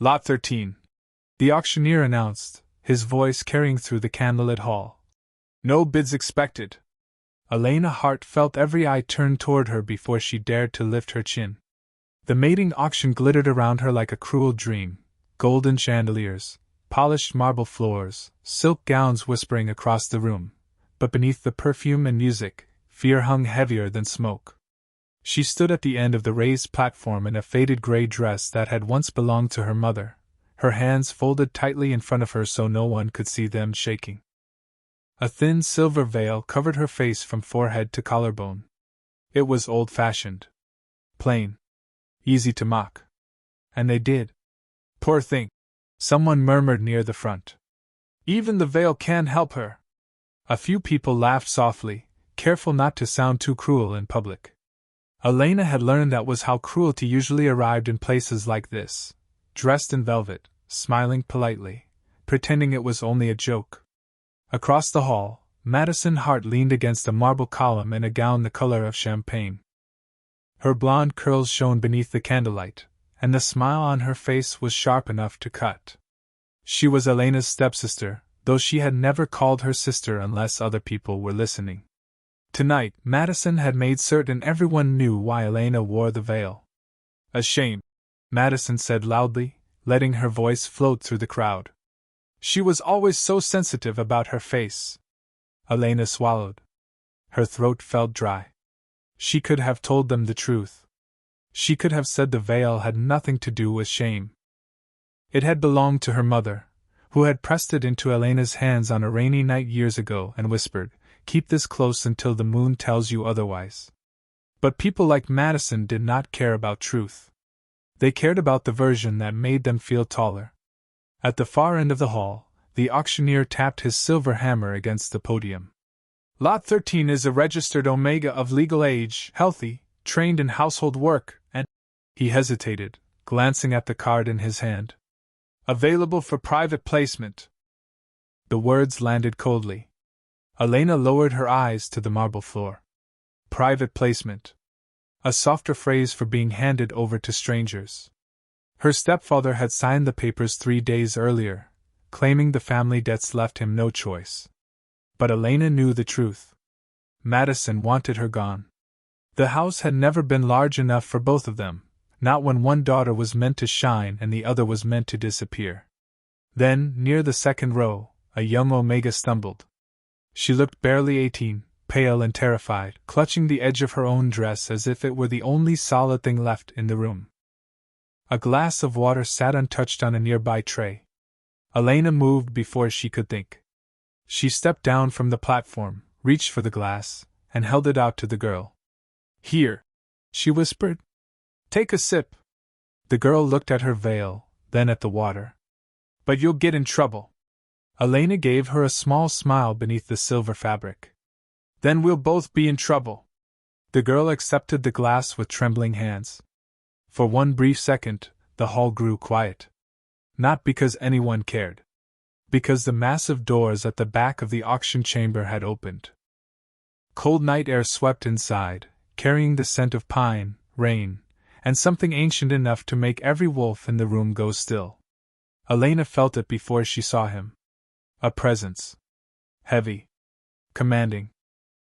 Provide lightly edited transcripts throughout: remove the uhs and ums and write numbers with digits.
Lot 13. The auctioneer announced, his voice carrying through the candlelit hall. No bids expected. Elena Hart felt every eye turn toward her before she dared to lift her chin. The mating auction glittered around her like a cruel dream, golden chandeliers, polished marble floors, silk gowns whispering across the room, but beneath the perfume and music, fear hung heavier than smoke. She stood at the end of the raised platform in a faded gray dress that had once belonged to her mother, her hands folded tightly in front of her so no one could see them shaking. A thin silver veil covered her face from forehead to collarbone. It was old-fashioned, plain, easy to mock. And they did. Poor thing, someone murmured near the front. Even the veil can't help her. A few people laughed softly, careful not to sound too cruel in public. Elena had learned that was how cruelty usually arrived in places like this, dressed in velvet, smiling politely, pretending it was only a joke. Across the hall, Madison Hart leaned against a marble column in a gown the color of champagne. Her blonde curls shone beneath the candlelight, and the smile on her face was sharp enough to cut. She was Elena's stepsister, though she had never called her sister unless other people were listening. Tonight, Madison had made certain everyone knew why Elena wore the veil. A shame, Madison said loudly, letting her voice float through the crowd. She was always so sensitive about her face. Elena swallowed. Her throat felt dry. She could have told them the truth. She could have said the veil had nothing to do with shame. It had belonged to her mother, who had pressed it into Elena's hands on a rainy night years ago and whispered, "Keep this close until the moon tells you otherwise." But people like Madison did not care about truth. They cared about the version that made them feel taller. At the far end of the hall, the auctioneer tapped his silver hammer against the podium. Lot 13 is a registered Omega of legal age, healthy, trained in household work, and... He hesitated, glancing at the card in his hand. Available for private placement. The words landed coldly. Elena lowered her eyes to the marble floor. Private placement. A softer phrase for being handed over to strangers. Her stepfather had signed the papers 3 days earlier, claiming the family debts left him no choice. But Elena knew the truth. Madison wanted her gone. The house had never been large enough for both of them, not when one daughter was meant to shine and the other was meant to disappear. Then, near the second row, a young Omega stumbled. She looked barely 18, pale and terrified, clutching the edge of her own dress as if it were the only solid thing left in the room. A glass of water sat untouched on a nearby tray. Elena moved before she could think. She stepped down from the platform, reached for the glass, and held it out to the girl. "Here," she whispered. "Take a sip." The girl looked at her veil, then at the water. "But you'll get in trouble." Elena gave her a small smile beneath the silver fabric. "Then we'll both be in trouble." The girl accepted the glass with trembling hands. For one brief second, the hall grew quiet. Not because anyone cared. Because the massive doors at the back of the auction chamber had opened. Cold night air swept inside, carrying the scent of pine, rain, and something ancient enough to make every wolf in the room go still. Elena felt it before she saw him. A presence. Heavy. Commanding.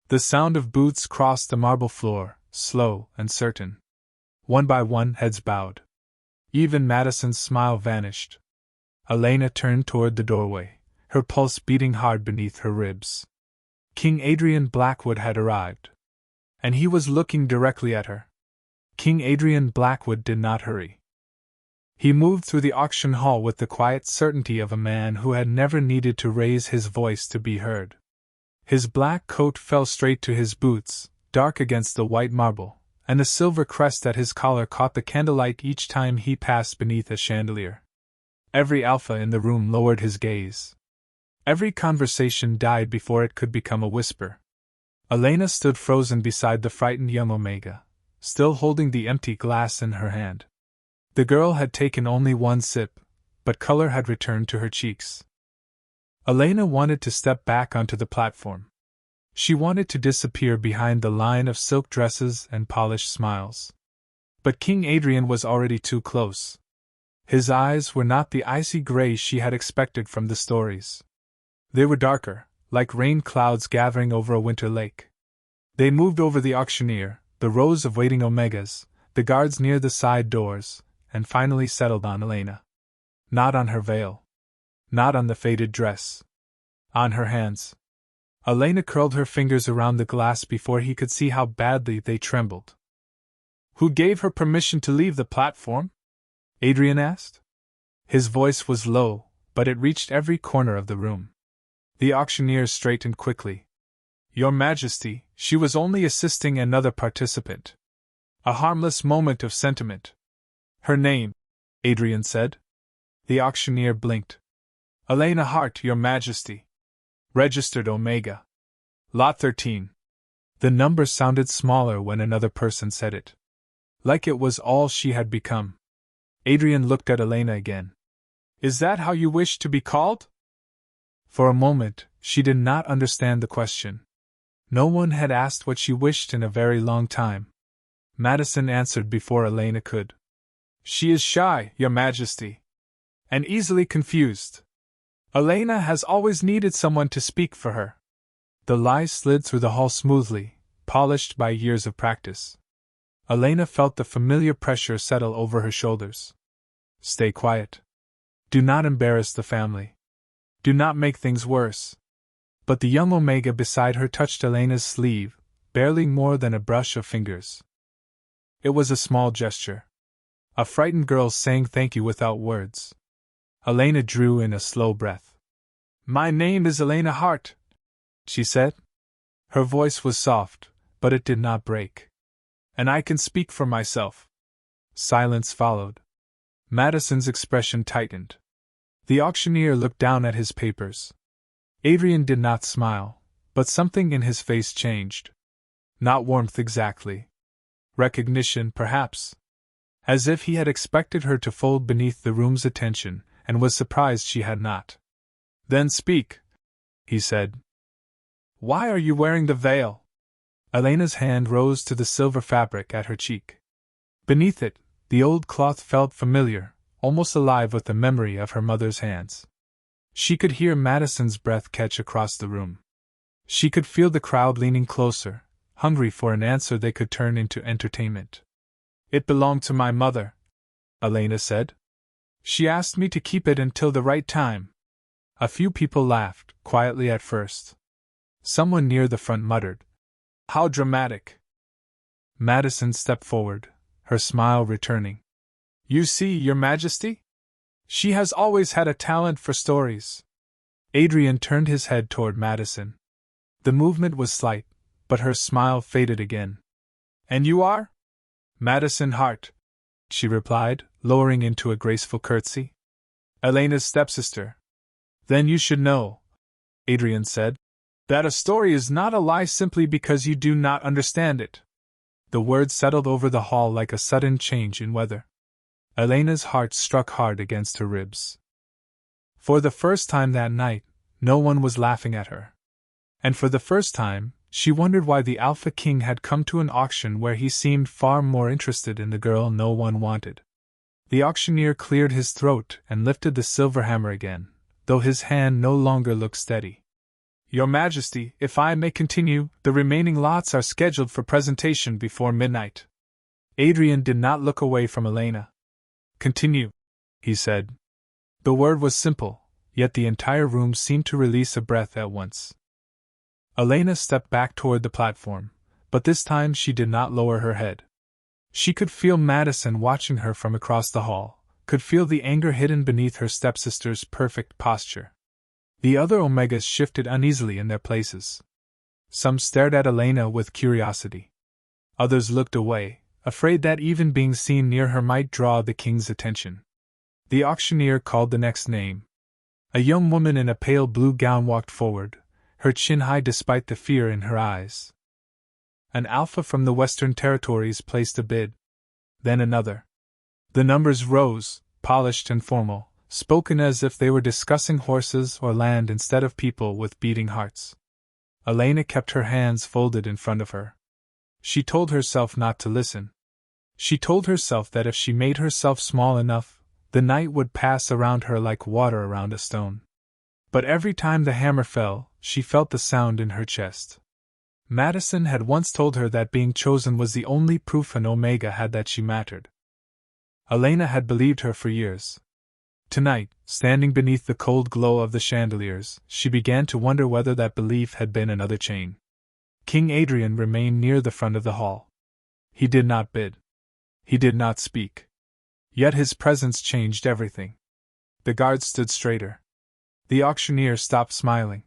The sound of boots crossed the marble floor, slow and certain. One by one, heads bowed. Even Madison's smile vanished. Elena turned toward the doorway, her pulse beating hard beneath her ribs. King Adrian Blackwood had arrived. And he was looking directly at her. King Adrian Blackwood did not hurry. He moved through the auction hall with the quiet certainty of a man who had never needed to raise his voice to be heard. His black coat fell straight to his boots, dark against the white marble, and the silver crest at his collar caught the candlelight each time he passed beneath a chandelier. Every alpha in the room lowered his gaze. Every conversation died before it could become a whisper. Elena stood frozen beside the frightened young Omega, still holding the empty glass in her hand. The girl had taken only one sip, but color had returned to her cheeks. Elena wanted to step back onto the platform. She wanted to disappear behind the line of silk dresses and polished smiles. But King Adrian was already too close. His eyes were not the icy gray she had expected from the stories. They were darker, like rain clouds gathering over a winter lake. They moved over the auctioneer, the rows of waiting Omegas, the guards near the side doors, and finally settled on Elena. Not on her veil. Not on the faded dress. On her hands. Elena curled her fingers around the glass before he could see how badly they trembled. Who gave her permission to leave the platform? Adrian asked. His voice was low, but it reached every corner of the room. The auctioneer straightened quickly. Your Majesty, she was only assisting another participant. A harmless moment of sentiment. Her name, Adrian said. The auctioneer blinked. Elena Hart, Your Majesty. Registered Omega. Lot 13. The number sounded smaller when another person said it. Like it was all she had become. Adrian looked at Elena again. Is that how you wish to be called? For a moment, she did not understand the question. No one had asked what she wished in a very long time. Madison answered before Elena could. She is shy, Your Majesty. And easily confused. Elena has always needed someone to speak for her. The lie slid through the hall smoothly, polished by years of practice. Elena felt the familiar pressure settle over her shoulders. Stay quiet. Do not embarrass the family. Do not make things worse. But the young Omega beside her touched Elena's sleeve, barely more than a brush of fingers. It was a small gesture. A frightened girl saying thank you without words. Elena drew in a slow breath. My name is Elena Hart, she said. Her voice was soft, but it did not break. And I can speak for myself. Silence followed. Madison's expression tightened. The auctioneer looked down at his papers. Adrian did not smile, but something in his face changed. Not warmth exactly. Recognition, perhaps. As if he had expected her to fold beneath the room's attention, and was surprised she had not. Then speak, he said. Why are you wearing the veil? Elena's hand rose to the silver fabric at her cheek. Beneath it, the old cloth felt familiar, almost alive with the memory of her mother's hands. She could hear Madison's breath catch across the room. She could feel the crowd leaning closer, hungry for an answer they could turn into entertainment. It belonged to my mother, Elena said. She asked me to keep it until the right time. A few people laughed, quietly at first. Someone near the front muttered, How dramatic! Madison stepped forward, her smile returning. You see, Your Majesty? She has always had a talent for stories. Adrian turned his head toward Madison. The movement was slight, but her smile faded again. And you are? Madison Hart, she replied, lowering into a graceful curtsy. Elena's stepsister. Then you should know, Adrian said, that a story is not a lie simply because you do not understand it. The words settled over the hall like a sudden change in weather. Elena's heart struck hard against her ribs. For the first time that night, no one was laughing at her. And for the first time, she wondered why the Alpha King had come to an auction where he seemed far more interested in the girl no one wanted. The auctioneer cleared his throat and lifted the silver hammer again, though his hand no longer looked steady. Your Majesty, if I may continue, the remaining lots are scheduled for presentation before midnight. Adrian did not look away from Elena. Continue, he said. The word was simple, yet the entire room seemed to release a breath at once. Elena stepped back toward the platform, but this time she did not lower her head. She could feel Madison watching her from across the hall, could feel the anger hidden beneath her stepsister's perfect posture. The other Omegas shifted uneasily in their places. Some stared at Elena with curiosity. Others looked away, afraid that even being seen near her might draw the king's attention. The auctioneer called the next name. A young woman in a pale blue gown walked forward, her chin high despite the fear in her eyes. An alpha from the Western Territories placed a bid. Then another. The numbers rose, polished and formal, spoken as if they were discussing horses or land instead of people with beating hearts. Elena kept her hands folded in front of her. She told herself not to listen. She told herself that if she made herself small enough, The night would pass around her like water around a stone. But every time the hammer fell, she felt the sound in her chest. Madison had once told her that being chosen was the only proof an Omega had that she mattered. Elena had believed her for years. Tonight, standing beneath the cold glow of the chandeliers, she began to wonder whether that belief had been another chain. King Adrian remained near the front of the hall. He did not bid. He did not speak. Yet his presence changed everything. The guards stood straighter. The auctioneer stopped smiling.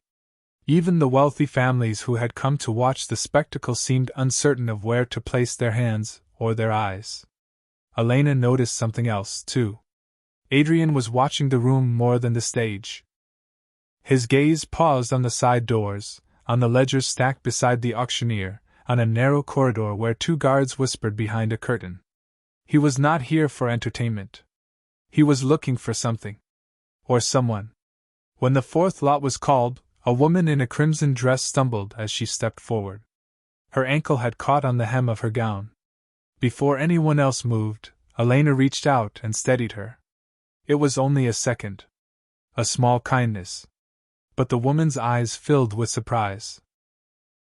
Even the wealthy families who had come to watch the spectacle seemed uncertain of where to place their hands or their eyes. Elena noticed something else, too. Adrian was watching the room more than the stage. His gaze paused on the side doors, on the ledgers stacked beside the auctioneer, on a narrow corridor where two guards whispered behind a curtain. He was not here for entertainment. He was looking for something. Or someone. When the fourth lot was called, a woman in a crimson dress stumbled as she stepped forward. Her ankle had caught on the hem of her gown. Before anyone else moved, Elena reached out and steadied her. It was only a second. A small kindness. But the woman's eyes filled with surprise.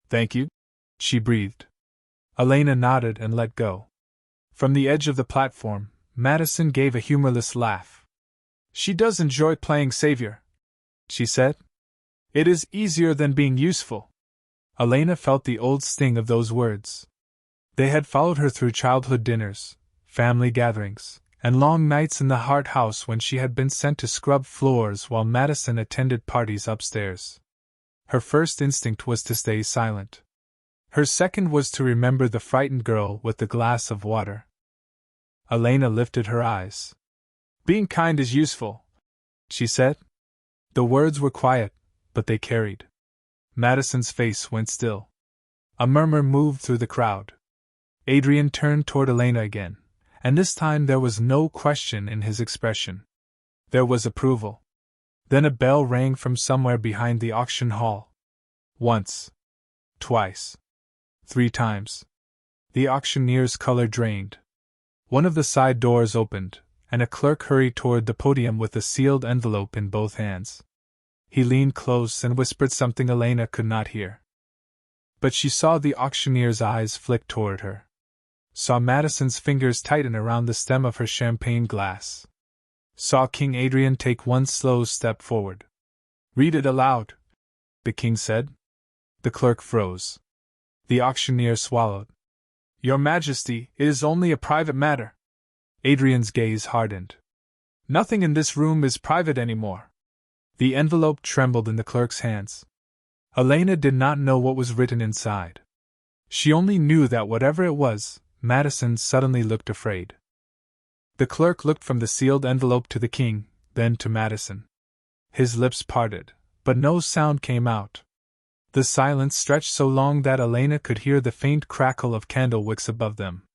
"Thank you," she breathed. Elena nodded and let go. From the edge of the platform, Madison gave a humorless laugh. "She does enjoy playing savior," she said. "It is easier than being useful." Elena felt the old sting of those words. They had followed her through childhood dinners, family gatherings, and long nights in the Hart House when she had been sent to scrub floors while Madison attended parties upstairs. Her first instinct was to stay silent. Her second was to remember the frightened girl with the glass of water. Elena lifted her eyes. "Being kind is useful," she said. The words were quiet, but they carried. Madison's face went still. A murmur moved through the crowd. Adrian turned toward Elena again, and this time there was no question in his expression. There was approval. Then a bell rang from somewhere behind the auction hall. Once. Twice. 3 times. The auctioneer's color drained. One of the side doors opened, and a clerk hurried toward the podium with a sealed envelope in both hands. He leaned close and whispered something Elena could not hear. But she saw the auctioneer's eyes flick toward her. Saw Madison's fingers tighten around the stem of her champagne glass. Saw King Adrian take one slow step forward. "Read it aloud," the king said. The clerk froze. The auctioneer swallowed. "Your Majesty, it is only a private matter." Adrian's gaze hardened. "Nothing in this room is private anymore." The envelope trembled in the clerk's hands. Elena did not know what was written inside. She only knew that whatever it was, Madison suddenly looked afraid. The clerk looked from the sealed envelope to the king, then to Madison. His lips parted, but no sound came out. The silence stretched so long that Elena could hear the faint crackle of candle wicks above them.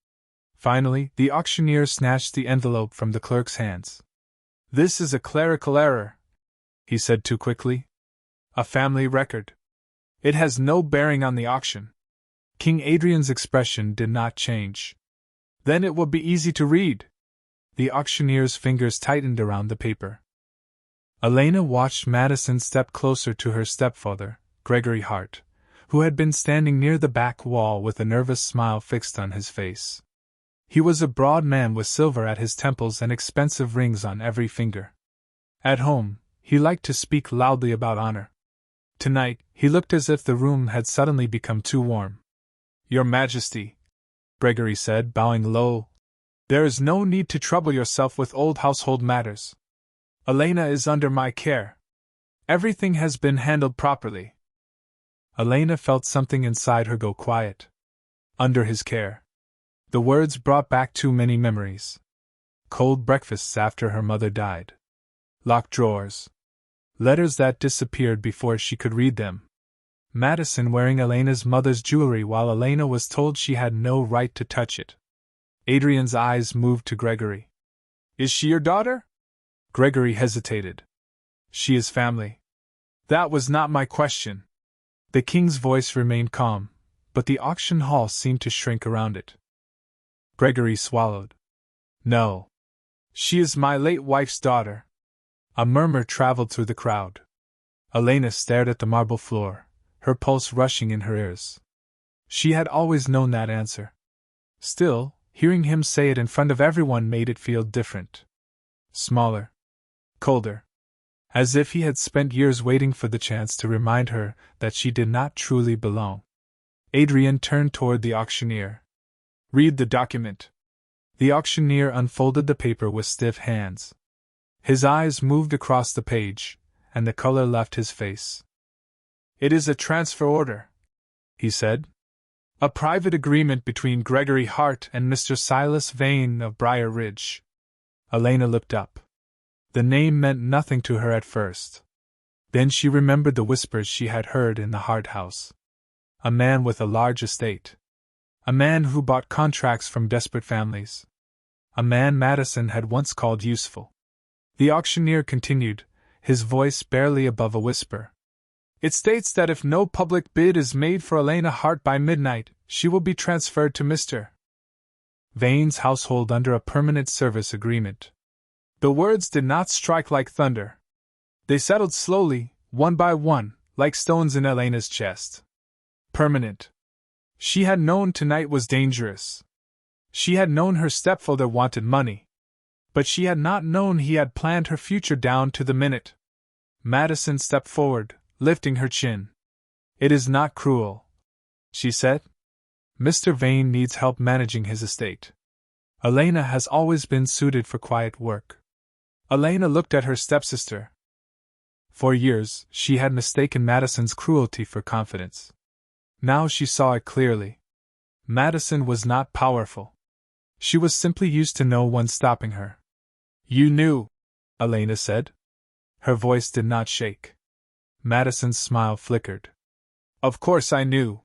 Finally, the auctioneer snatched the envelope from the clerk's hands. "This is a clerical error," he said too quickly. "A family record. It has no bearing on the auction." King Adrian's expression did not change. "Then it will be easy to read." The auctioneer's fingers tightened around the paper. Elena watched Madison step closer to her stepfather, Gregory Hart, who had been standing near the back wall with a nervous smile fixed on his face. He was a broad man with silver at his temples and expensive rings on every finger. At home, he liked to speak loudly about honor. Tonight, he looked as if the room had suddenly become too warm. "Your Majesty," Gregory said, bowing low, "there is no need to trouble yourself with old household matters. Elena is under my care. Everything has been handled properly." Elena felt something inside her go quiet. Under his care. The words brought back too many memories. Cold breakfasts after her mother died. Locked drawers. Letters that disappeared before she could read them. Madison wearing Elena's mother's jewelry while Elena was told she had no right to touch it. Adrian's eyes moved to Gregory. "Is she your daughter?" Gregory hesitated. "She is family." "That was not my question." The king's voice remained calm, but the auction hall seemed to shrink around it. Gregory swallowed. "No. She is my late wife's daughter. A murmur traveled through the crowd. Elena stared at the marble floor, her pulse rushing in her ears. She had always known that answer. Still, hearing him say it in front of everyone made it feel different. Smaller. Colder. As if he had spent years waiting for the chance to remind her that she did not truly belong. Adrian turned toward the auctioneer. Read the document. The auctioneer unfolded the paper with stiff hands. His eyes moved across the page, and the color left his face. It is a transfer order, he said. A private agreement between Gregory Hart and Mr. Silas Vane of Briar Ridge. Elena looked up. The name meant nothing to her at first. Then she remembered the whispers she had heard in the Hart house. A man with a large estate. A man who bought contracts from desperate families. A man Madison had once called useful. The auctioneer continued, his voice barely above a whisper. It states that if no public bid is made for Elena Hart by midnight, she will be transferred to Mr. Vane's household under a permanent service agreement. The words did not strike like thunder. They settled slowly, one by one, like stones in Elena's chest. Permanent. She had known tonight was dangerous. She had known her stepfather wanted money. But she had not known he had planned her future down to the minute. Madison stepped forward, lifting her chin. It is not cruel, she said. Mr. Vane needs help managing his estate. Elena has always been suited for quiet work. Elena looked at her stepsister. For years, she had mistaken Madison's cruelty for confidence. Now she saw it clearly. Madison was not powerful. She was simply used to no one stopping her. You knew, Elena said. Her voice did not shake. Madison's smile flickered. Of course I knew.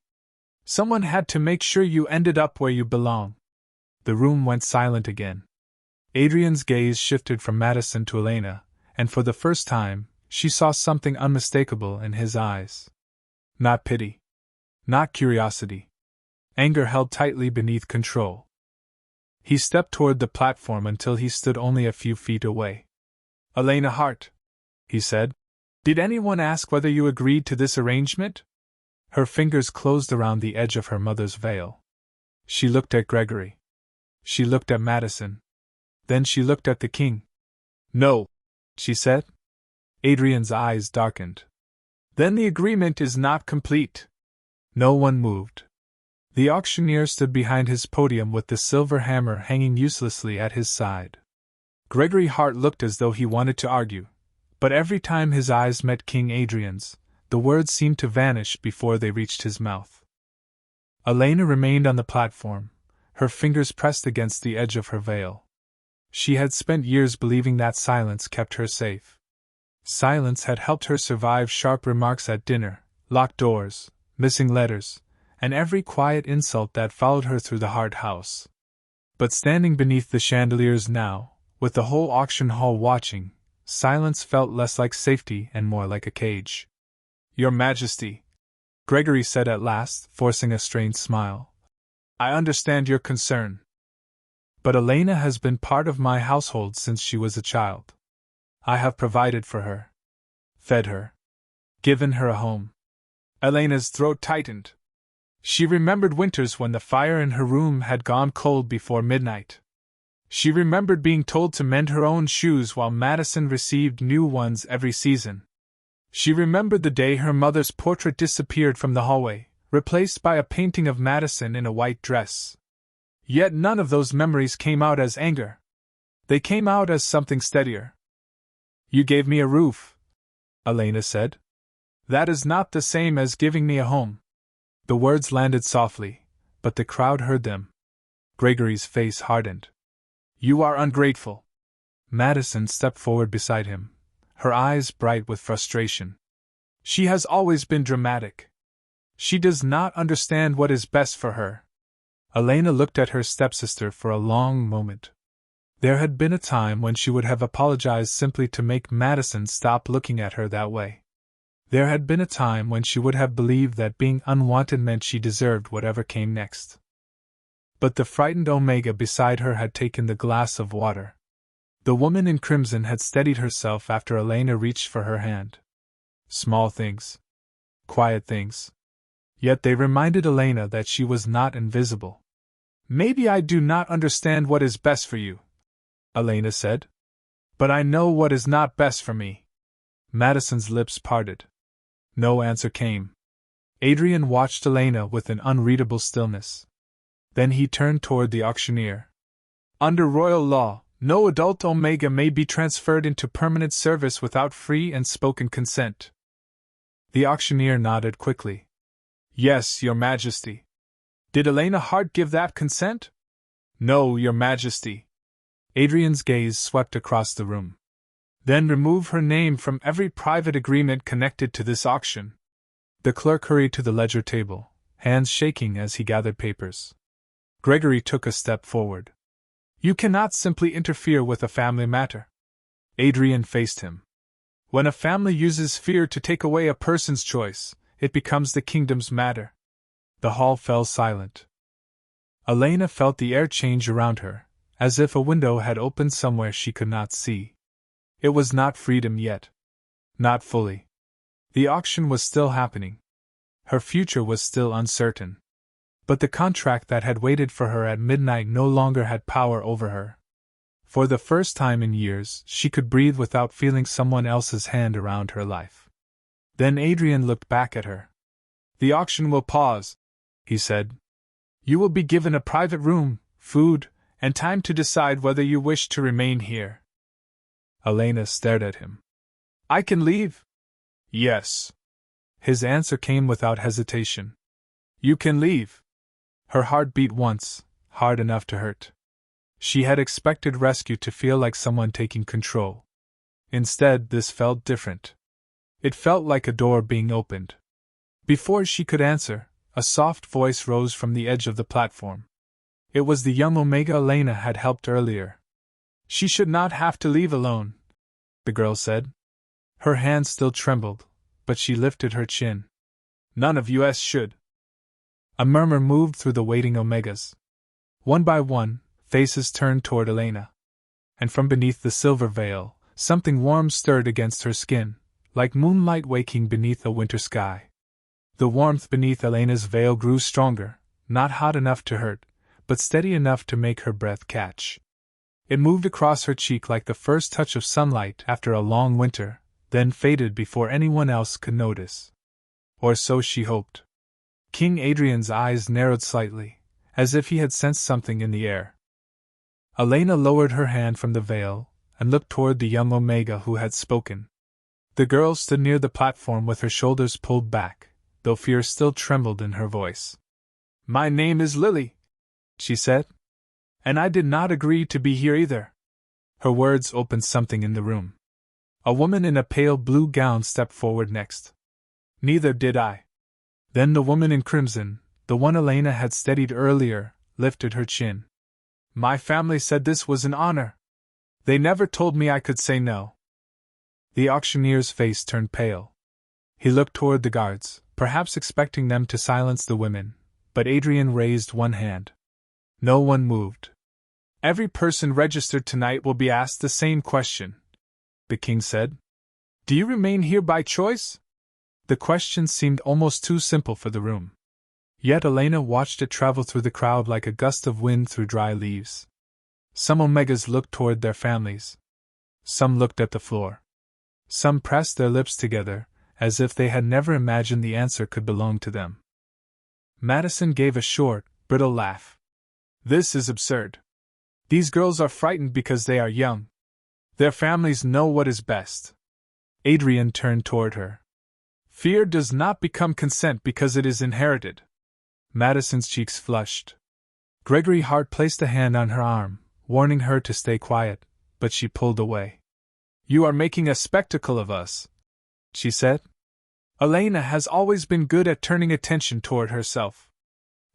Someone had to make sure you ended up where you belong. The room went silent again. Adrian's gaze shifted from Madison to Elena, and for the first time, she saw something unmistakable in his eyes. Not pity. Not curiosity. Anger held tightly beneath control. He stepped toward the platform until he stood only a few feet away. Elena Hart, he said. Did anyone ask whether you agreed to this arrangement? Her fingers closed around the edge of her mother's veil. She looked at Gregory. She looked at Madison. Then she looked at the king. No, she said. Adrian's eyes darkened. Then the agreement is not complete. No one moved. The auctioneer stood behind his podium with the silver hammer hanging uselessly at his side. Gregory Hart looked as though he wanted to argue, but every time his eyes met King Adrian's, the words seemed to vanish before they reached his mouth. Elena remained on the platform, her fingers pressed against the edge of her veil. She had spent years believing that silence kept her safe. Silence had helped her survive sharp remarks at dinner, locked doors, missing letters, and every quiet insult that followed her through the Hart house. But standing beneath the chandeliers now, with the whole auction hall watching, silence felt less like safety and more like a cage. Your Majesty, Gregory said at last, forcing a strained smile. I understand your concern. But Elena has been part of my household since she was a child. I have provided for her, fed her, given her a home. Elena's throat tightened. She remembered winters when the fire in her room had gone cold before midnight. She remembered being told to mend her own shoes while Madison received new ones every season. She remembered the day her mother's portrait disappeared from the hallway, replaced by a painting of Madison in a white dress. Yet none of those memories came out as anger. They came out as something steadier. You gave me a roof, Elena said. That is not the same as giving me a home. The words landed softly, but the crowd heard them. Gregory's face hardened. You are ungrateful. Madison stepped forward beside him, her eyes bright with frustration. She has always been dramatic. She does not understand what is best for her. Elena looked at her stepsister for a long moment. There had been a time when she would have apologized simply to make Madison stop looking at her that way. There had been a time when she would have believed that being unwanted meant she deserved whatever came next. But the frightened Omega beside her had taken the glass of water. The woman in crimson had steadied herself after Elena reached for her hand. Small things. Quiet things. Yet they reminded Elena that she was not invisible. Maybe I do not understand what is best for you, Elena said. But I know what is not best for me. Madison's lips parted. No answer came. Adrian watched Elena with an unreadable stillness. Then he turned toward the auctioneer. Under royal law, no adult Omega may be transferred into permanent service without free and spoken consent. The auctioneer nodded quickly. Yes, Your Majesty. Did Elena Hart give that consent? No, Your Majesty. Adrian's gaze swept across the room. Then remove her name from every private agreement connected to this auction. The clerk hurried to the ledger table, hands shaking as he gathered papers. Gregory took a step forward. You cannot simply interfere with a family matter. Adrian faced him. When a family uses fear to take away a person's choice, it becomes the kingdom's matter. The hall fell silent. Elena felt the air change around her, as if a window had opened somewhere she could not see. It was not freedom yet. Not fully. The auction was still happening. Her future was still uncertain. But the contract that had waited for her at midnight no longer had power over her. For the first time in years, she could breathe without feeling someone else's hand around her life. Then Adrian looked back at her. The auction will pause, he said. You will be given a private room, food, and time to decide whether you wish to remain here. Elena stared at him. I can leave? Yes. His answer came without hesitation. You can leave. Her heart beat once, hard enough to hurt. She had expected rescue to feel like someone taking control. Instead, this felt different. It felt like a door being opened. Before she could answer, a soft voice rose from the edge of the platform. It was the young Omega Elena had helped earlier. She should not have to leave alone, the girl said. Her hand still trembled, but she lifted her chin. None of us should. A murmur moved through the waiting Omegas. One by one, faces turned toward Elena. And from beneath the silver veil, something warm stirred against her skin, like moonlight waking beneath a winter sky. The warmth beneath Elena's veil grew stronger, not hot enough to hurt, but steady enough to make her breath catch. It moved across her cheek like the first touch of sunlight after a long winter, then faded before anyone else could notice. Or so she hoped. King Adrian's eyes narrowed slightly, as if he had sensed something in the air. Elena lowered her hand from the veil and looked toward the young Omega who had spoken. The girl stood near the platform with her shoulders pulled back, though fear still trembled in her voice. My name is Lily, she said. And I did not agree to be here either. Her words opened something in the room. A woman in a pale blue gown stepped forward next. Neither did I. Then the woman in crimson, the one Elena had steadied earlier, lifted her chin. My family said this was an honor. They never told me I could say no. The auctioneer's face turned pale. He looked toward the guards, perhaps expecting them to silence the women, but Adrian raised one hand. No one moved. Every person registered tonight will be asked the same question, the king said. Do you remain here by choice? The question seemed almost too simple for the room. Yet Elena watched it travel through the crowd like a gust of wind through dry leaves. Some Omegas looked toward their families. Some looked at the floor. Some pressed their lips together, as if they had never imagined the answer could belong to them. Madison gave a short, brittle laugh. This is absurd. These girls are frightened because they are young. Their families know what is best. Adrian turned toward her. Fear does not become consent because it is inherited. Madison's cheeks flushed. Gregory Hart placed a hand on her arm, warning her to stay quiet, but she pulled away. You are making a spectacle of us, she said. Elena has always been good at turning attention toward herself.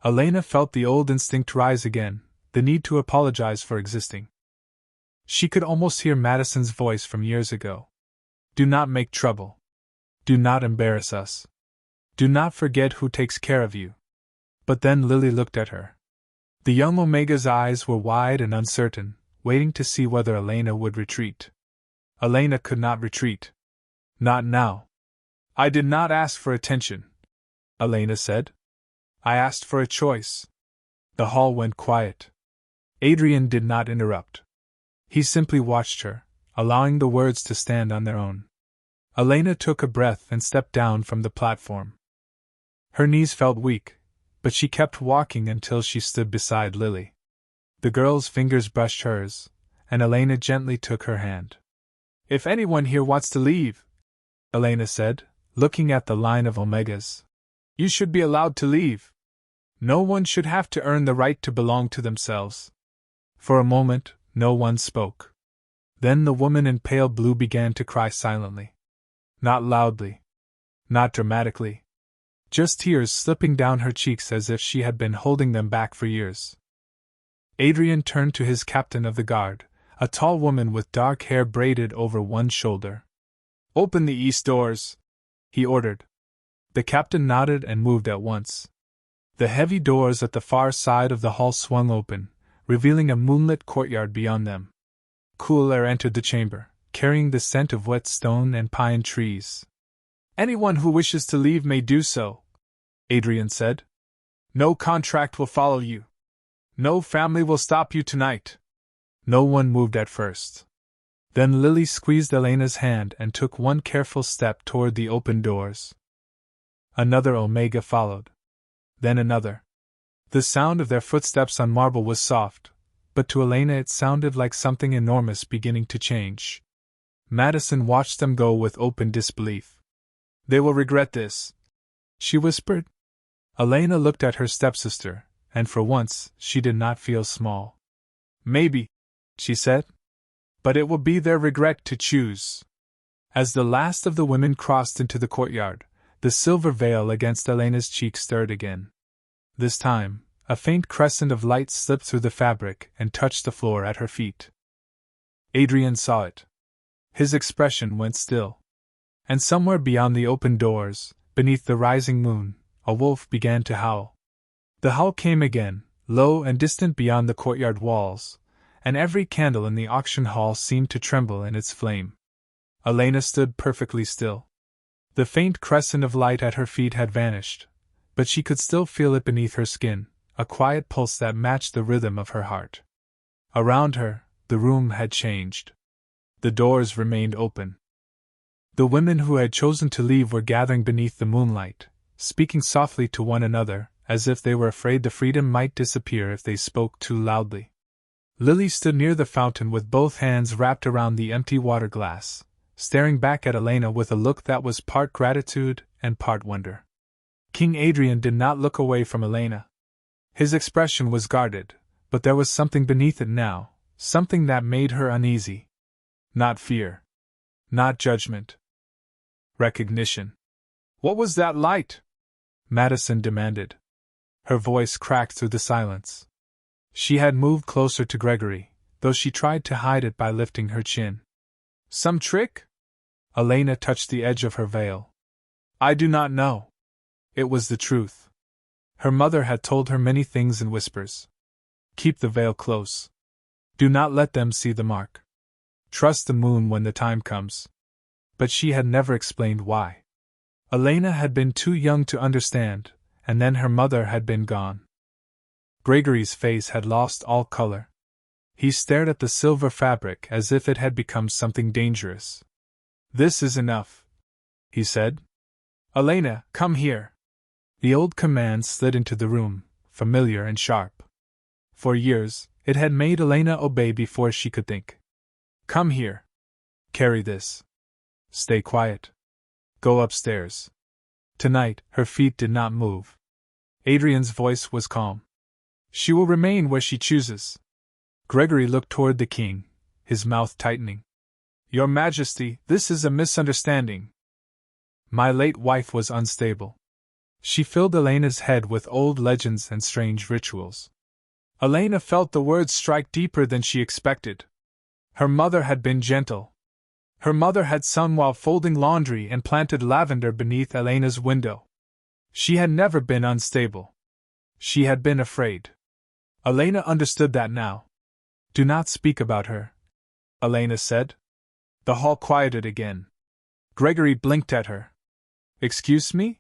Elena felt the old instinct rise again, the need to apologize for existing. She could almost hear Madison's voice from years ago. Do not make trouble. Do not embarrass us. Do not forget who takes care of you. But then Lily looked at her. The young Omega's eyes were wide and uncertain, waiting to see whether Elena would retreat. Elena could not retreat. Not now. I did not ask for attention, Elena said. I asked for a choice. The hall went quiet. Adrian did not interrupt. He simply watched her, allowing the words to stand on their own. Elena took a breath and stepped down from the platform. Her knees felt weak, but she kept walking until she stood beside Lily. The girl's fingers brushed hers, and Elena gently took her hand. If anyone here wants to leave, Elena said, looking at the line of omegas, you should be allowed to leave. No one should have to earn the right to belong to themselves. For a moment, no one spoke. Then the woman in pale blue began to cry silently. Not loudly. Not dramatically. Just tears slipping down her cheeks as if she had been holding them back for years. Adrian turned to his captain of the guard, a tall woman with dark hair braided over one shoulder. Open the east doors, he ordered. The captain nodded and moved at once. The heavy doors at the far side of the hall swung open, revealing a moonlit courtyard beyond them. Cool air entered the chamber, carrying the scent of wet stone and pine trees. Anyone who wishes to leave may do so, Adrian said. No contract will follow you. No family will stop you tonight. No one moved at first. Then Lily squeezed Elena's hand and took one careful step toward the open doors. Another omega followed. Then another. The sound of their footsteps on marble was soft, but to Elena it sounded like something enormous beginning to change. Madison watched them go with open disbelief. They will regret this, she whispered. Elena looked at her stepsister, and for once she did not feel small. Maybe, she said. But it will be their regret to choose. As the last of the women crossed into the courtyard, the silver veil against Elena's cheek stirred again. This time, a faint crescent of light slipped through the fabric and touched the floor at her feet. Adrian saw it. His expression went still. And somewhere beyond the open doors, beneath the rising moon, a wolf began to howl. The howl came again, low and distant beyond the courtyard walls, and every candle in the auction hall seemed to tremble in its flame. Elena stood perfectly still. The faint crescent of light at her feet had vanished, but she could still feel it beneath her skin, a quiet pulse that matched the rhythm of her heart. Around her, the room had changed. The doors remained open. The women who had chosen to leave were gathering beneath the moonlight, speaking softly to one another, as if they were afraid the freedom might disappear if they spoke too loudly. Lily stood near the fountain with both hands wrapped around the empty water glass, staring back at Elena with a look that was part gratitude and part wonder. King Adrian did not look away from Elena. His expression was guarded, but there was something beneath it now, something that made her uneasy. Not fear. Not judgment. Recognition. What was that light? Madison demanded. Her voice cracked through the silence. She had moved closer to Gregory, though she tried to hide it by lifting her chin. Some trick? Elena touched the edge of her veil. I do not know. It was the truth. Her mother had told her many things in whispers. Keep the veil close. Do not let them see the mark. Trust the moon when the time comes. But she had never explained why. Elena had been too young to understand, and then her mother had been gone. Gregory's face had lost all color. He stared at the silver fabric as if it had become something dangerous. This is enough, he said. Elena, come here. The old command slid into the room, familiar and sharp. For years, it had made Elena obey before she could think. Come here. Carry this. Stay quiet. Go upstairs. Tonight, her feet did not move. Adrian's voice was calm. She will remain where she chooses. Gregory looked toward the king, his mouth tightening. Your Majesty, this is a misunderstanding. My late wife was unstable. She filled Elena's head with old legends and strange rituals. Elena felt the words strike deeper than she expected. Her mother had been gentle. Her mother had sung while folding laundry and planted lavender beneath Elena's window. She had never been unstable. She had been afraid. Elena understood that now. Do not speak about her, Elena said. The hall quieted again. Gregory blinked at her. Excuse me?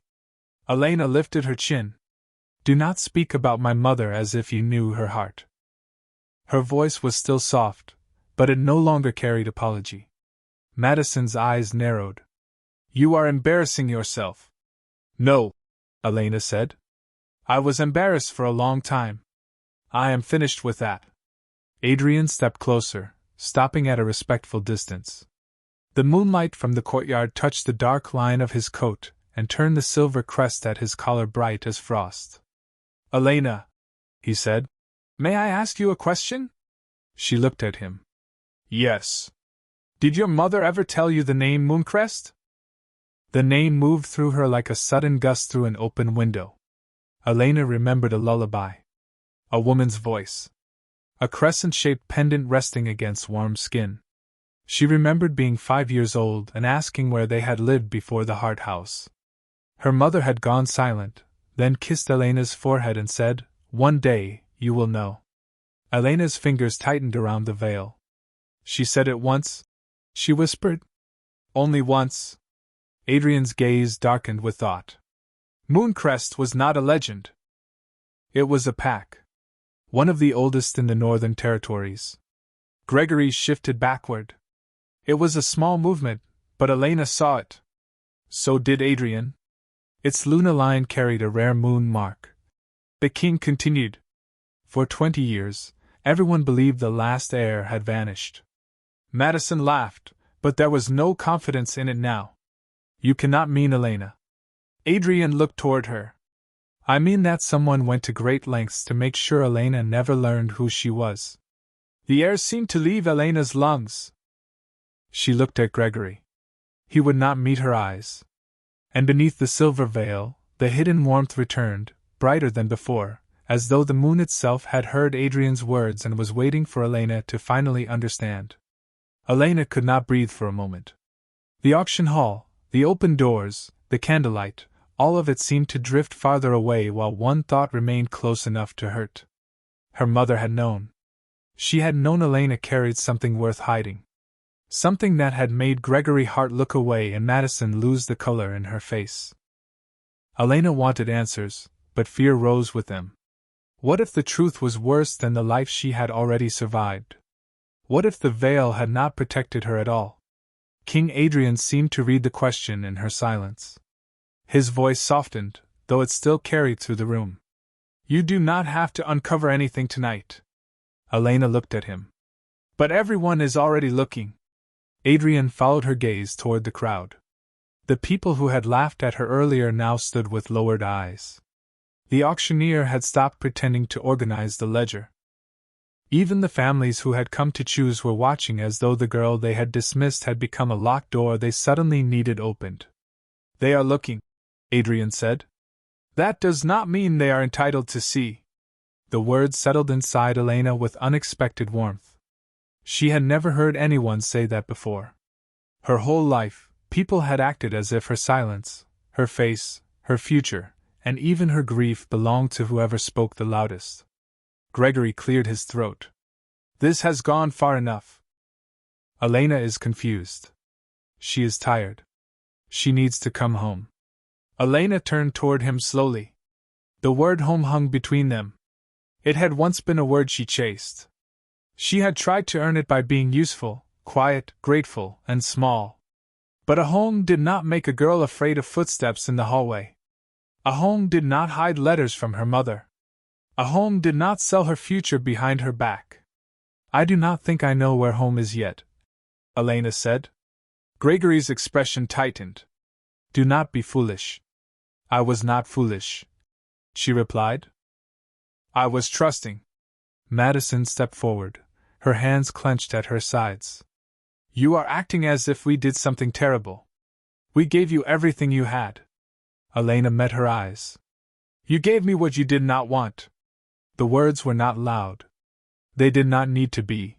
Elena lifted her chin. Do not speak about my mother as if you knew her heart. Her voice was still soft, but it no longer carried apology. Madison's eyes narrowed. You are embarrassing yourself. No, Elena said. I was embarrassed for a long time. I am finished with that. Adrian stepped closer, stopping at a respectful distance. The moonlight from the courtyard touched the dark line of his coat and turned the silver crest at his collar bright as frost. Elena, he said, may I ask you a question? She looked at him. Yes. Did your mother ever tell you the name Mooncrest? The name moved through her like a sudden gust through an open window. Elena remembered a lullaby. A woman's voice. A crescent-shaped pendant resting against warm skin. She remembered being 5 years old and asking where they had lived before the Hart House. Her mother had gone silent, then kissed Elena's forehead and said, One day, you will know. Elena's fingers tightened around the veil. She said it once? She whispered. Only once. Adrian's gaze darkened with thought. Mooncrest was not a legend. It was a pack. One of the oldest in the Northern Territories. Gregory shifted backward. It was a small movement, but Elena saw it. So did Adrian. Its lunar line carried a rare moon mark. The king continued. For 20 years, everyone believed the last heir had vanished. Madison laughed, but there was no confidence in it now. You cannot mean Elena. Adrian looked toward her. I mean that someone went to great lengths to make sure Elena never learned who she was. The air seemed to leave Elena's lungs. She looked at Gregory. He would not meet her eyes. And beneath the silver veil, the hidden warmth returned, brighter than before, as though the moon itself had heard Adrian's words and was waiting for Elena to finally understand. Elena could not breathe for a moment. The auction hall, the open doors, the candlelight, all of it seemed to drift farther away while one thought remained close enough to hurt. Her mother had known. She had known Elena carried something worth hiding. Something that had made Gregory Hart look away and Madison lose the color in her face. Elena wanted answers, but fear rose with them. What if the truth was worse than the life she had already survived? What if the veil had not protected her at all? King Adrian seemed to read the question in her silence. His voice softened, though it still carried through the room. You do not have to uncover anything tonight. Elena looked at him. But everyone is already looking. Adrian followed her gaze toward the crowd. The people who had laughed at her earlier now stood with lowered eyes. The auctioneer had stopped pretending to organize the ledger. Even the families who had come to choose were watching as though the girl they had dismissed had become a locked door they suddenly needed opened. They are looking, Adrian said. That does not mean they are entitled to see. The words settled inside Elena with unexpected warmth. She had never heard anyone say that before. Her whole life, people had acted as if her silence, her face, her future, and even her grief belonged to whoever spoke the loudest. Gregory cleared his throat. This has gone far enough. Elena is confused. She is tired. She needs to come home. Elena turned toward him slowly. The word home hung between them. It had once been a word she chased. She had tried to earn it by being useful, quiet, grateful, and small. But a home did not make a girl afraid of footsteps in the hallway. A home did not hide letters from her mother. A home did not sell her future behind her back. I do not think I know where home is yet, Elena said. Gregory's expression tightened. Do not be foolish. I was not foolish, she replied. I was trusting. Madison stepped forward, her hands clenched at her sides. You are acting as if we did something terrible. We gave you everything you had. Elena met her eyes. You gave me what you did not want. The words were not loud. They did not need to be.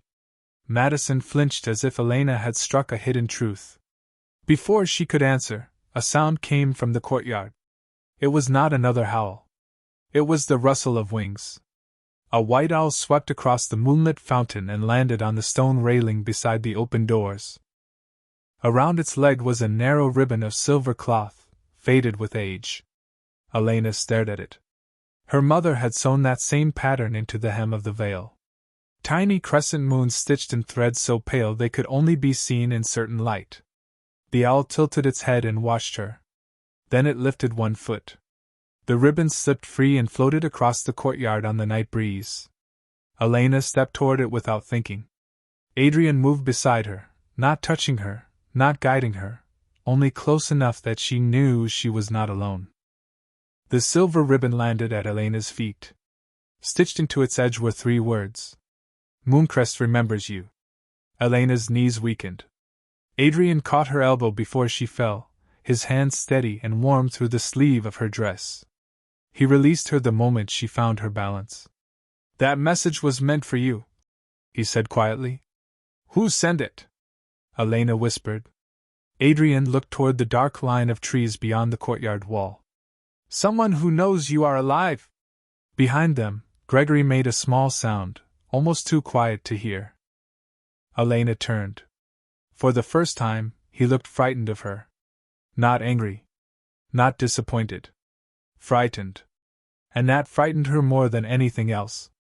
Madison flinched as if Elena had struck a hidden truth. Before she could answer, a sound came from the courtyard. It was not another howl. It was the rustle of wings. A white owl swept across the moonlit fountain and landed on the stone railing beside the open doors. Around its leg was a narrow ribbon of silver cloth, faded with age. Elena stared at it. Her mother had sewn that same pattern into the hem of the veil. Tiny crescent moons stitched in threads so pale they could only be seen in certain light. The owl tilted its head and watched her. Then it lifted one foot. The ribbon slipped free and floated across the courtyard on the night breeze. Elena stepped toward it without thinking. Adrian moved beside her, not touching her, not guiding her, only close enough that she knew she was not alone. The silver ribbon landed at Elena's feet. Stitched into its edge were 3 words. Mooncrest remembers you. Elena's knees weakened. Adrian caught her elbow before she fell, his hand steady and warm through the sleeve of her dress. He released her the moment she found her balance. That message was meant for you, he said quietly. Who sent it? Elena whispered. Adrian looked toward the dark line of trees beyond the courtyard wall. Someone who knows you are alive. Behind them, Gregory made a small sound, almost too quiet to hear. Elena turned. For the first time, he looked frightened of her. Not angry. Not disappointed. Frightened. And that frightened her more than anything else.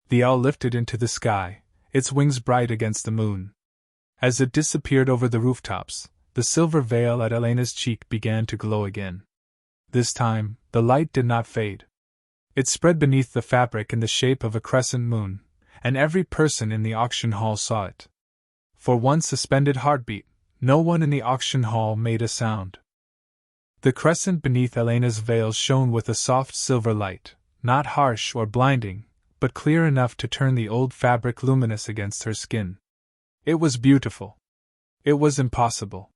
The owl lifted into the sky, its wings bright against the moon. As it disappeared over the rooftops, the silver veil at Elena's cheek began to glow again. This time, the light did not fade. It spread beneath the fabric in the shape of a crescent moon, and every person in the auction hall saw it. For one suspended heartbeat, no one in the auction hall made a sound. The crescent beneath Elena's veil shone with a soft silver light, not harsh or blinding, but clear enough to turn the old fabric luminous against her skin. It was beautiful. It was impossible.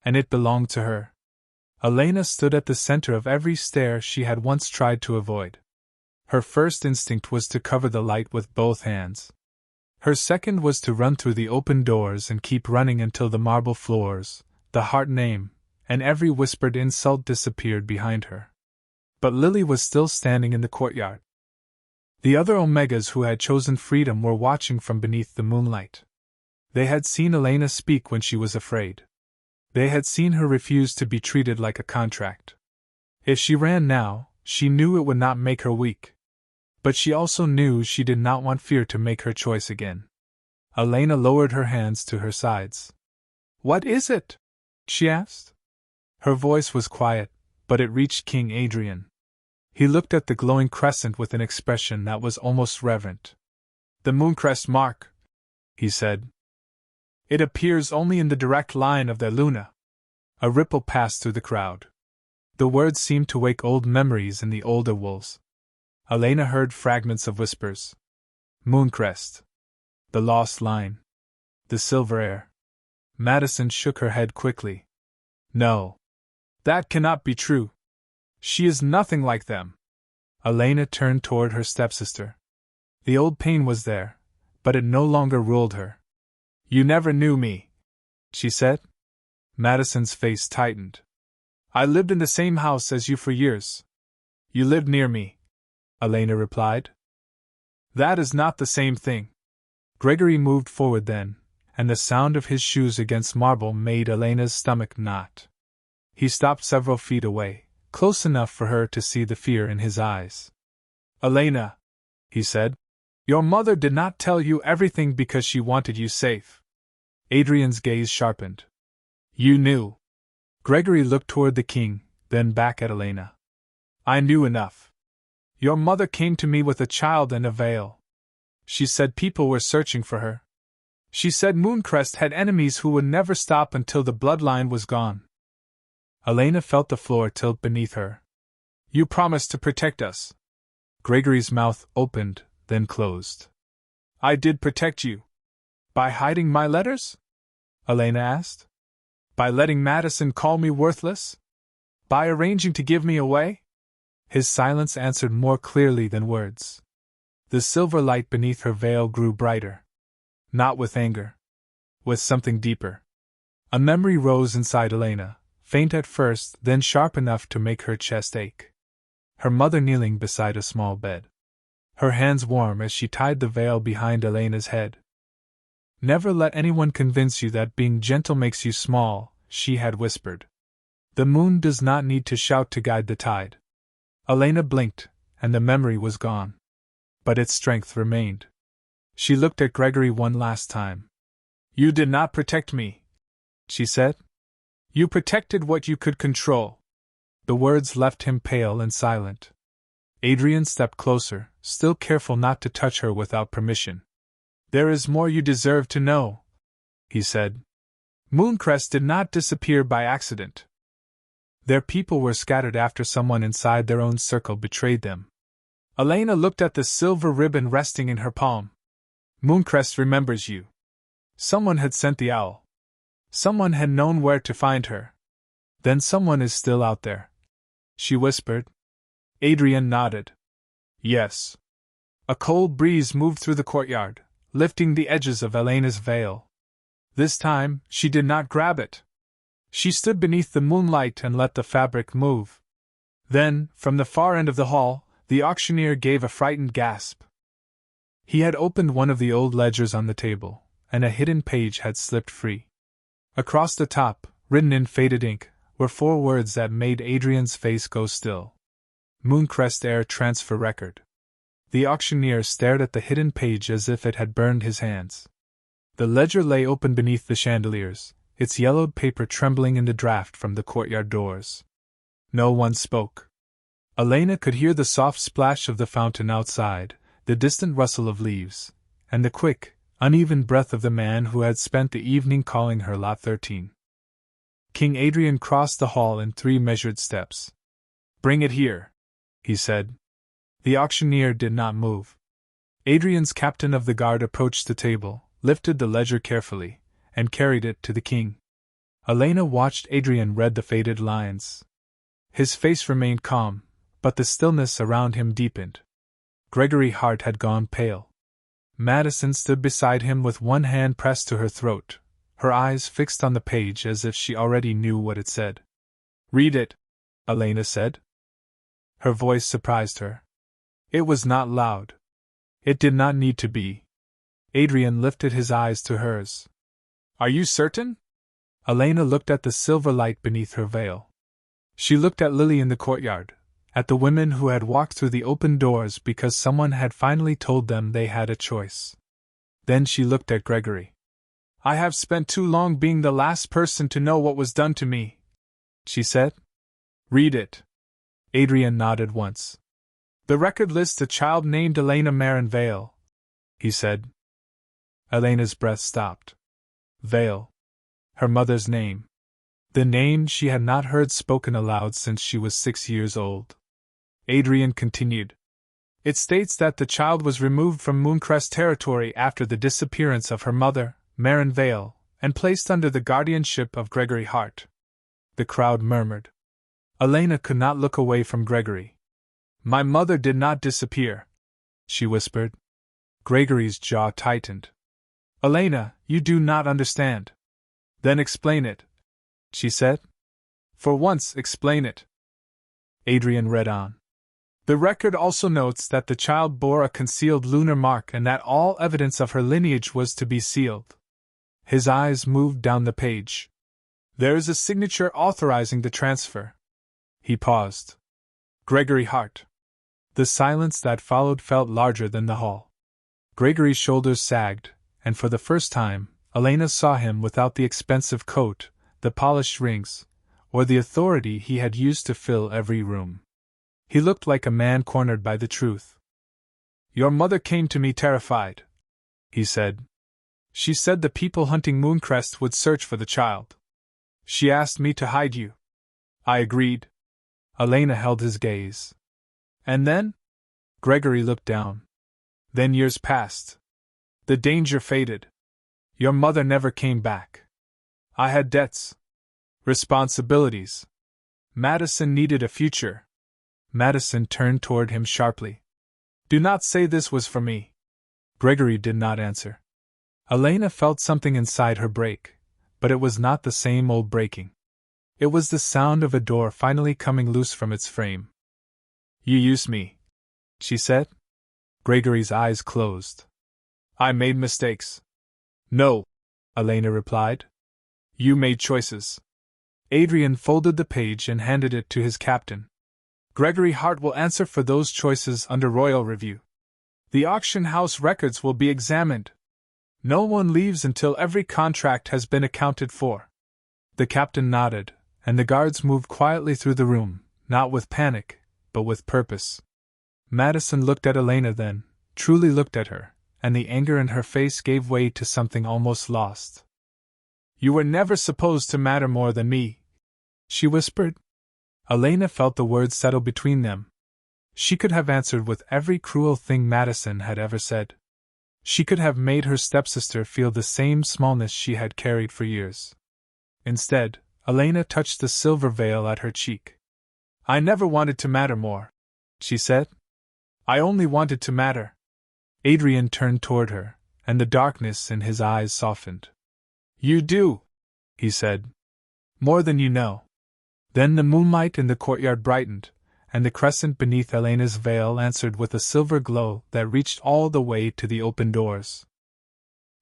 And it belonged to her. Elena stood at the center of every stair she had once tried to avoid. Her first instinct was to cover the light with both hands. Her second was to run through the open doors and keep running until the marble floors, the heart name, and every whispered insult disappeared behind her. But Lily was still standing in the courtyard. The other Omegas who had chosen freedom were watching from beneath the moonlight. They had seen Elena speak when she was afraid. They had seen her refuse to be treated like a contract. If she ran now, she knew it would not make her weak. But she also knew she did not want fear to make her choice again. Elena lowered her hands to her sides. What is it? She asked. Her voice was quiet, but it reached King Adrian. He looked at the glowing crescent with an expression that was almost reverent. The Mooncrest mark, he said. It appears only in the direct line of the Luna. A ripple passed through the crowd. The words seemed to wake old memories in the older wolves. Elena heard fragments of whispers. Mooncrest. The lost line. The silver heir. Madison shook her head quickly. No. That cannot be true. She is nothing like them. Elena turned toward her stepsister. The old pain was there, but it no longer ruled her. You never knew me, she said. Madison's face tightened. I lived in the same house as you for years. You lived near me, Elena replied. That is not the same thing. Gregory moved forward then, and the sound of his shoes against marble made Elena's stomach knot. He stopped several feet away, close enough for her to see the fear in his eyes. Elena, he said, your mother did not tell you everything because she wanted you safe. Adrian's gaze sharpened. You knew. Gregory looked toward the king, then back at Elena. I knew enough. Your mother came to me with a child and a veil. She said people were searching for her. She said Mooncrest had enemies who would never stop until the bloodline was gone. Elena felt the floor tilt beneath her. You promised to protect us. Gregory's mouth opened, then closed. I did protect you. By hiding my letters? Elena asked. By letting Madison call me worthless? By arranging to give me away? His silence answered more clearly than words. The silver light beneath her veil grew brighter. Not with anger. With something deeper. A memory rose inside Elena, faint at first, then sharp enough to make her chest ache. Her mother kneeling beside a small bed. her hands warm as she tied the veil behind Elena's head. "Never let anyone convince you that being gentle makes you small," she had whispered. "The moon does not need to shout to guide the tide." Elena blinked, and the memory was gone. But its strength remained. She looked at Gregory one last time. "You did not protect me," she said. "You protected what you could control." The words left him pale and silent. Adrian stepped closer, still careful not to touch her without permission. "There is more you deserve to know," he said. "Mooncrest did not disappear by accident. Their people were scattered after someone inside their own circle betrayed them." Elena looked at the silver ribbon resting in her palm. "Mooncrest remembers you. Someone had sent the owl. Someone had known where to find her. Then someone is still out there," she whispered. Adrian nodded. "Yes." A cold breeze moved through the courtyard, lifting the edges of Elena's veil. This time, she did not grab it. She stood beneath the moonlight and let the fabric move. Then, from the far end of the hall, the auctioneer gave a frightened gasp. He had opened one of the old ledgers on the table, and a hidden page had slipped free. Across the top, written in faded ink, were 4 words that made Adrian's face go still. Mooncrest heir transfer record. The auctioneer stared at the hidden page as if it had burned his hands. The ledger lay open beneath the chandeliers, its yellowed paper trembling in the draft from the courtyard doors. No one spoke. Elena could hear the soft splash of the fountain outside, the distant rustle of leaves, and the quick, uneven breath of the man who had spent the evening calling her Lot 13. King Adrian crossed the hall in 3 measured steps. "Bring it here," he said. The auctioneer did not move. Adrian's captain of the guard approached the table, lifted the ledger carefully, and carried it to the king. Elena watched Adrian read the faded lines. His face remained calm, but the stillness around him deepened. Gregory Hart had gone pale. Madison stood beside him with one hand pressed to her throat, her eyes fixed on the page as if she already knew what it said. "Read it," Elena said. Her voice surprised her. It was not loud. It did not need to be. Adrian lifted his eyes to hers. "Are you certain?" Elena looked at the silver light beneath her veil. She looked at Lily in the courtyard, at the women who had walked through the open doors because someone had finally told them they had a choice. Then she looked at Gregory. "I have spent too long being the last person to know what was done to me," she said. "Read it." Adrian nodded once. "The record lists a child named Elena Vale," he said. Elena's breath stopped. Vale. Her mother's name. The name she had not heard spoken aloud since she was 6 years old. Adrian continued. "It states that the child was removed from Mooncrest territory after the disappearance of her mother, Marin Vale, and placed under the guardianship of Gregory Hart." The crowd murmured. Elena could not look away from Gregory. "My mother did not disappear," she whispered. Gregory's jaw tightened. "Elena, you do not understand." "Then explain it," she said. "For once, explain it." Adrian read on. "The record also notes that the child bore a concealed lunar mark and that all evidence of her lineage was to be sealed." His eyes moved down the page. "There is a signature authorizing the transfer." He paused. "Gregory Hart." The silence that followed felt larger than the hall. Gregory's shoulders sagged, and for the first time, Elena saw him without the expensive coat, the polished rings, or the authority he had used to fill every room. He looked like a man cornered by the truth. "Your mother came to me terrified," he said. "She said the people hunting Mooncrest would search for the child. She asked me to hide you. I agreed." Elena held his gaze. "And then?" Gregory looked down. "Then years passed. The danger faded. Your mother never came back. I had debts. Responsibilities. Madison needed a future." Madison turned toward him sharply. "Do not say this was for me." Gregory did not answer. Elena felt something inside her break, but it was not the same old breaking. It was the sound of a door finally coming loose from its frame. "You used me," she said. Gregory's eyes closed. I made mistakes. No, Elena replied. You made choices. Adrian folded the page and handed it to his captain. Gregory Hart will answer for those choices under royal review. The auction house records will be examined. No one leaves until every contract has been accounted for. The captain nodded, and the guards moved quietly through the room, not with panic, but with purpose. Madison looked at Elena then, truly looked at her, and the anger in her face gave way to something almost lost. You were never supposed to matter more than me, she whispered. Elena felt the words settle between them. She could have answered with every cruel thing Madison had ever said. She could have made her stepsister feel the same smallness she had carried for years. Instead, Elena touched the silver veil at her cheek. I never wanted to matter more, she said. I only wanted to matter. Adrian turned toward her, and the darkness in his eyes softened. You do, he said. More than you know. Then the moonlight in the courtyard brightened, and the crescent beneath Elena's veil answered with a silver glow that reached all the way to the open doors.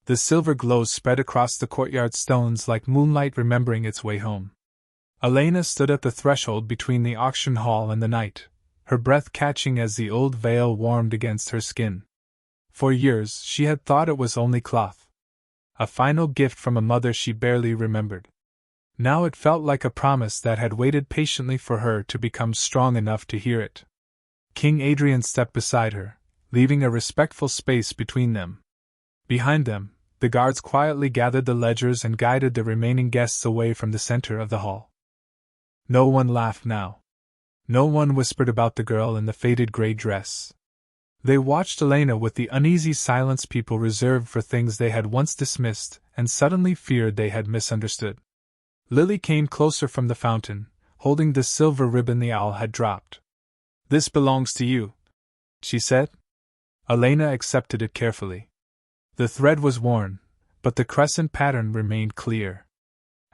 The silver glow spread across the courtyard stones like moonlight remembering its way home. Elena stood at the threshold between the auction hall and the night, her breath catching as the old veil warmed against her skin. For years she had thought it was only cloth. A final gift from a mother she barely remembered. Now it felt like a promise that had waited patiently for her to become strong enough to hear it. King Adrian stepped beside her, leaving a respectful space between them. Behind them, the guards quietly gathered the ledgers and guided the remaining guests away from the center of the hall. No one laughed now. No one whispered about the girl in the faded gray dress. They watched Elena with the uneasy silence people reserved for things they had once dismissed and suddenly feared they had misunderstood. Lily came closer from the fountain, holding the silver ribbon the owl had dropped. This belongs to you, she said. Elena accepted it carefully. The thread was worn, but the crescent pattern remained clear.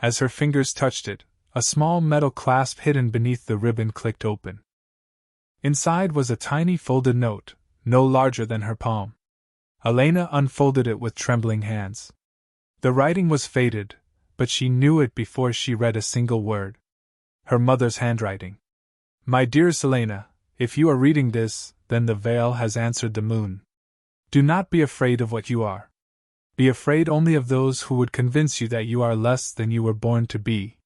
As her fingers touched it, a small metal clasp hidden beneath the ribbon clicked open. Inside was a tiny folded note, no larger than her palm. Elena unfolded it with trembling hands. The writing was faded, but she knew it before she read a single word. Her mother's handwriting. My dearest Elena, if you are reading this, then the veil has answered the moon. Do not be afraid of what you are. Be afraid only of those who would convince you that you are less than you were born to be.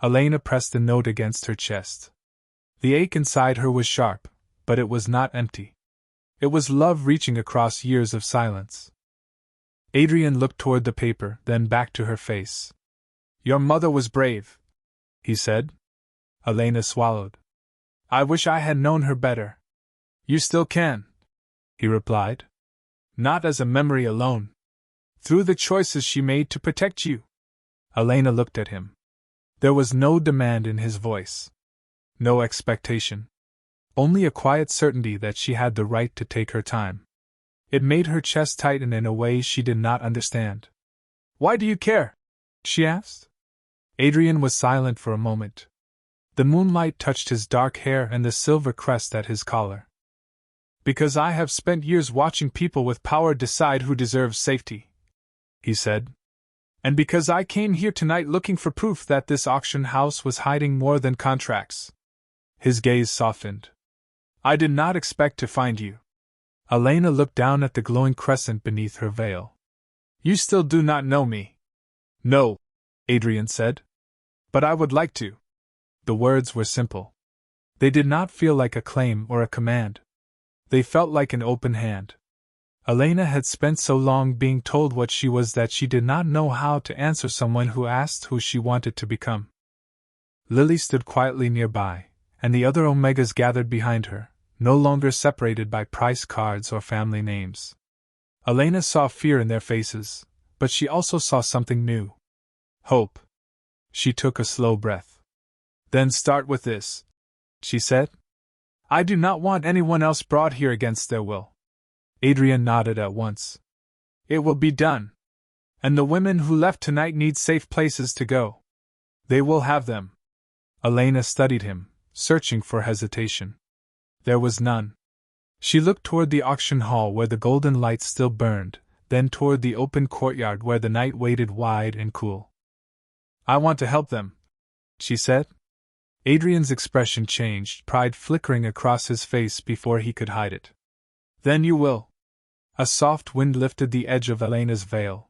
Elena pressed the note against her chest. The ache inside her was sharp, but it was not empty. It was love reaching across years of silence. Adrian looked toward the paper, then back to her face. Your mother was brave, he said. Elena swallowed. I wish I had known her better. You still can, he replied. Not as a memory alone. Through the choices she made to protect you. Elena looked at him. There was no demand in his voice. No expectation. Only a quiet certainty that she had the right to take her time. It made her chest tighten in a way she did not understand. Why do you care? She asked. Adrian was silent for a moment. The moonlight touched his dark hair and the silver crest at his collar. Because I have spent years watching people with power decide who deserves safety, he said. And because I came here tonight looking for proof that this auction house was hiding more than contracts. His gaze softened. I did not expect to find you. Elena looked down at the glowing crescent beneath her veil. You still do not know me. No, Adrian said. But I would like to. The words were simple. They did not feel like a claim or a command. They felt like an open hand. Elena had spent so long being told what she was that she did not know how to answer someone who asked who she wanted to become. Lily stood quietly nearby, and the other Omegas gathered behind her, no longer separated by price cards or family names. Elena saw fear in their faces, but she also saw something new. Hope. She took a slow breath. Then start with this, she said. I do not want anyone else brought here against their will. Adrian nodded at once. It will be done. And the women who left tonight need safe places to go. They will have them. Elena studied him, searching for hesitation. There was none. She looked toward the auction hall where the golden lights still burned, then toward the open courtyard where the night waited wide and cool. "I want to help them," she said. Adrian's expression changed, pride flickering across his face before he could hide it. "Then you will." A soft wind lifted the edge of Elena's veil.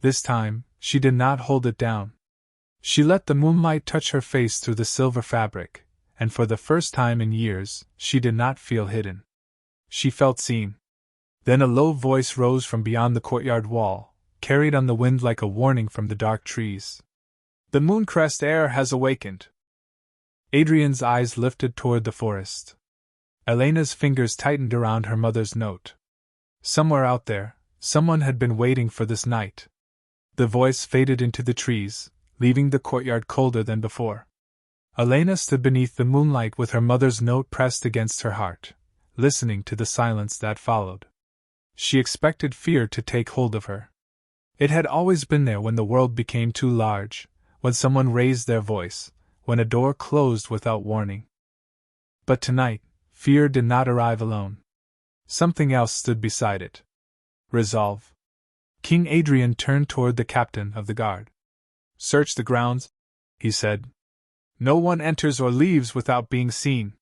This time, she did not hold it down. She let the moonlight touch her face through the silver fabric, and for the first time in years, she did not feel hidden. She felt seen. Then a low voice rose from beyond the courtyard wall, carried on the wind like a warning from the dark trees. "The Mooncrest heir has awakened." Adrian's eyes lifted toward the forest. Elena's fingers tightened around her mother's note. Somewhere out there, someone had been waiting for this night. The voice faded into the trees, leaving the courtyard colder than before. Elena stood beneath the moonlight with her mother's note pressed against her heart, listening to the silence that followed. She expected fear to take hold of her. It had always been there when the world became too large, when someone raised their voice, when a door closed without warning. But tonight, fear did not arrive alone. Something else stood beside it. Resolve. King Adrian turned toward the captain of the guard. "Search the grounds," he said. "No one enters or leaves without being seen."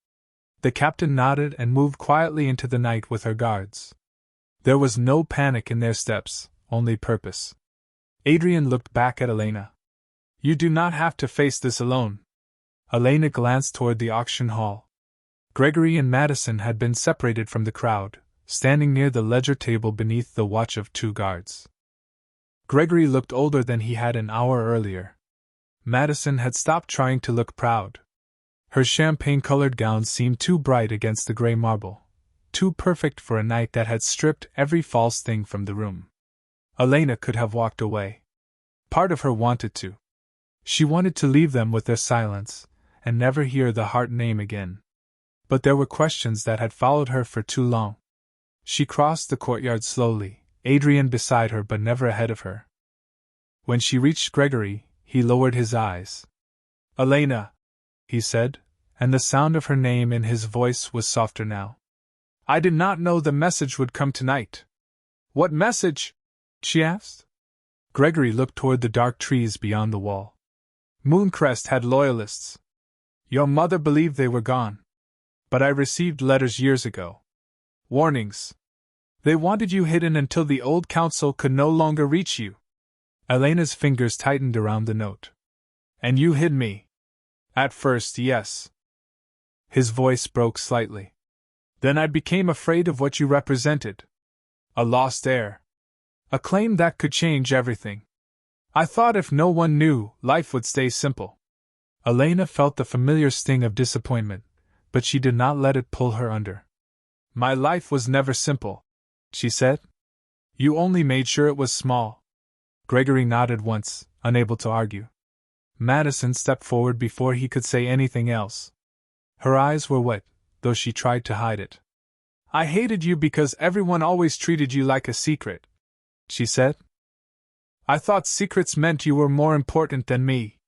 The captain nodded and moved quietly into the night with her guards. There was no panic in their steps, only purpose. Adrian looked back at Elena. "You do not have to face this alone." Elena glanced toward the auction hall. Gregory and Madison had been separated from the crowd, standing near the ledger table beneath the watch of 2 guards. Gregory looked older than he had an hour earlier. Madison had stopped trying to look proud. Her champagne-colored gown seemed too bright against the gray marble, too perfect for a night that had stripped every false thing from the room. Elena could have walked away. Part of her wanted to. She wanted to leave them with their silence, and never hear the Hart name again. But there were questions that had followed her for too long. She crossed the courtyard slowly, Adrian beside her but never ahead of her. When she reached Gregory, he lowered his eyes. "Elena," he said, and the sound of her name in his voice was softer now. "I did not know the message would come tonight." "What message?" she asked. Gregory looked toward the dark trees beyond the wall. "Mooncrest had loyalists. Your mother believed they were gone. But I received letters years ago. Warnings. They wanted you hidden until the old council could no longer reach you." Elena's fingers tightened around the note. "And you hid me." "At first, yes." His voice broke slightly. "Then I became afraid of what you represented. A lost heir. A claim that could change everything. I thought if no one knew, life would stay simple." Elena felt the familiar sting of disappointment, but she did not let it pull her under. "My life was never simple," she said. "You only made sure it was small." Gregory nodded once, unable to argue. Madison stepped forward before he could say anything else. Her eyes were wet, though she tried to hide it. "I hated you because everyone always treated you like a secret," she said. "I thought secrets meant you were more important than me."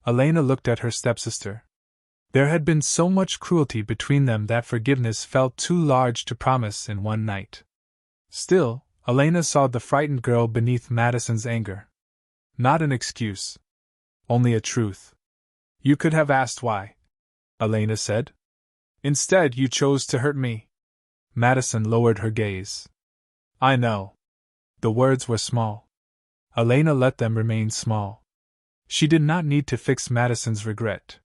Elena looked at her stepsister. There had been so much cruelty between them that forgiveness felt too large to promise in one night. Still, Elena saw the frightened girl beneath Madison's anger. Not an excuse. Only a truth. "You could have asked why," Elena said. "Instead, you chose to hurt me." Madison lowered her gaze. "I know." The words were small. Elena let them remain small. She did not need to fix Madison's regret.